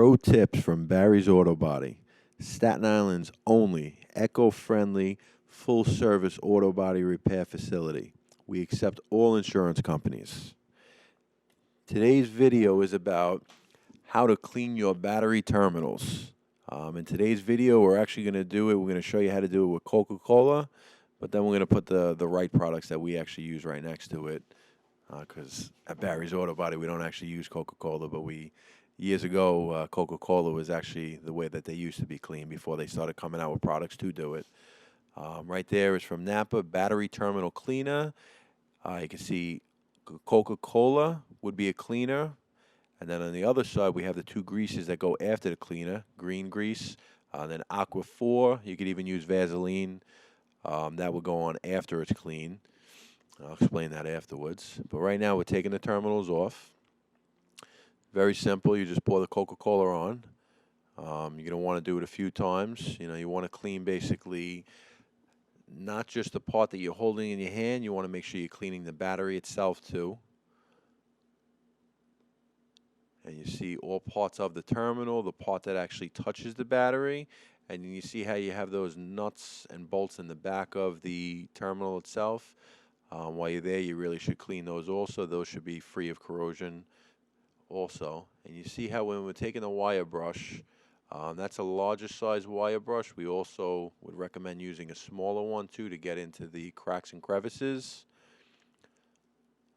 Pro tips from Barry's Auto Body, Staten Island's only eco-friendly, full-service auto body repair facility. We accept all insurance companies. Today's video is about how to clean your battery terminals. In today's video, we're actually going to do it. We're going to show you how to do it with Coca-Cola, but then we're going to put the right products that we actually use right next to it. Because at Barry's Auto Body, we don't actually use Coca-Cola, but years ago, Coca-Cola was actually the way that they used to be clean before they started coming out with products to do it. Right there is from Napa, Battery Terminal Cleaner. You can see Coca-Cola would be a cleaner. And then on the other side, we have the two greases that go after the cleaner, green grease. Then Aqua 4, you could even use Vaseline. That would go on after it's clean. I'll explain that afterwards. But right now, we're taking the terminals off. Very simple. You just pour the Coca-Cola on. You're going to want to do it a few times. You want to clean basically not just the part that you're holding in your hand. You want to make sure you're cleaning the battery itself too. And you see all parts of the terminal, the part that actually touches the battery. And then you see how you have those nuts and bolts in the back of the terminal itself. While you're there, you really should clean those also. Those should be free of corrosion also. And you see how when we're taking the wire brush, that's a larger size wire brush. We also would recommend using a smaller one too to get into the cracks and crevices.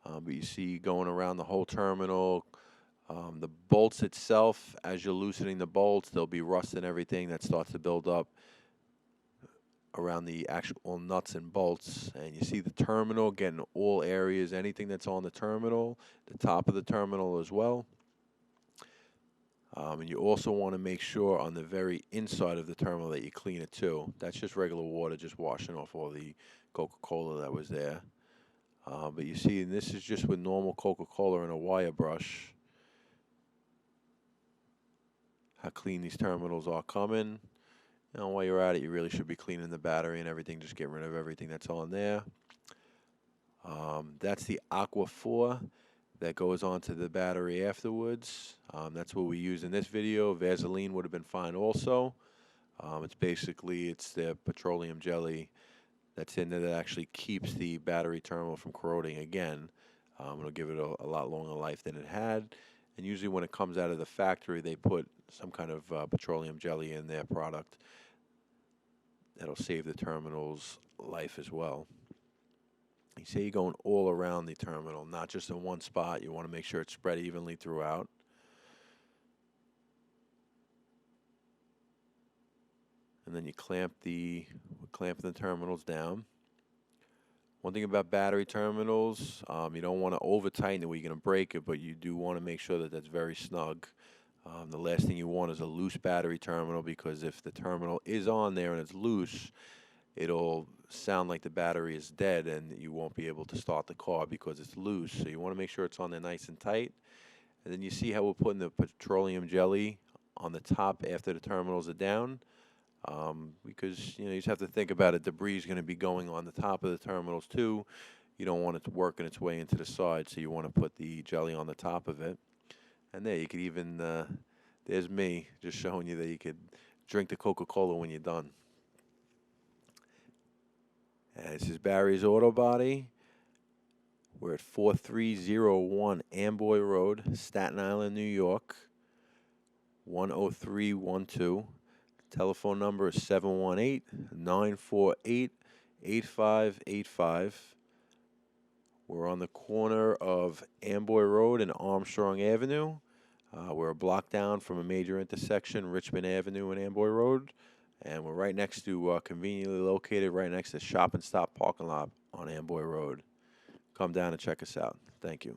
But you see going around the whole terminal, the bolts itself, as you're loosening the bolts, there'll be rust and everything that starts to build up around the actual nuts and bolts. And you see the terminal getting all areas, anything that's on the terminal, the top of the terminal as well. And you also want to make sure on the very inside of the terminal that you clean it too. That's just regular water, just washing off all the Coca-Cola that was there. But you see, and this is just with normal Coca-Cola and a wire brush, how clean these terminals are coming. While you're at it, you really should be cleaning the battery and everything, just get rid of everything that's on there. That's the Aqua 4 that goes onto the battery afterwards. That's what we use in this video. Vaseline would have been fine also. It's the petroleum jelly that's in there that actually keeps the battery terminal from corroding again. It'll give it a lot longer life than it had. And usually when it comes out of the factory, they put some kind of petroleum jelly in their product that'll save the terminal's life as well. You see you're going all around the terminal, not just in one spot. You want to make sure it's spread evenly throughout. And then you clamp the terminals down. One thing about battery terminals, you don't want to over tighten it where you're going to break it, but you do want to make sure that that's very snug. The last thing you want is a loose battery terminal, because if the terminal is on there and it's loose, it'll sound like the battery is dead and you won't be able to start the car because it's loose. So you want to make sure it's on there nice and tight. And then you see how we're putting the petroleum jelly on the top after the terminals are down. Because you just have to think about it. Debris is going to be going on the top of the terminals too. You don't want it working its way into the side, so you want to put the jelly on the top of it. And there, you could even, there's me just showing you that you could drink the Coca-Cola when you're done. And this is Barry's Auto Body. We're at 4301 Amboy Road, Staten Island, New York, 10312. Telephone number is 718-948-8585. We're on the corner of Amboy Road and Armstrong Avenue. We're a block down from a major intersection, Richmond Avenue and Amboy Road. And we're right next to, conveniently located right next to Shop and Stop parking lot on Amboy Road. Come down and check us out. Thank you.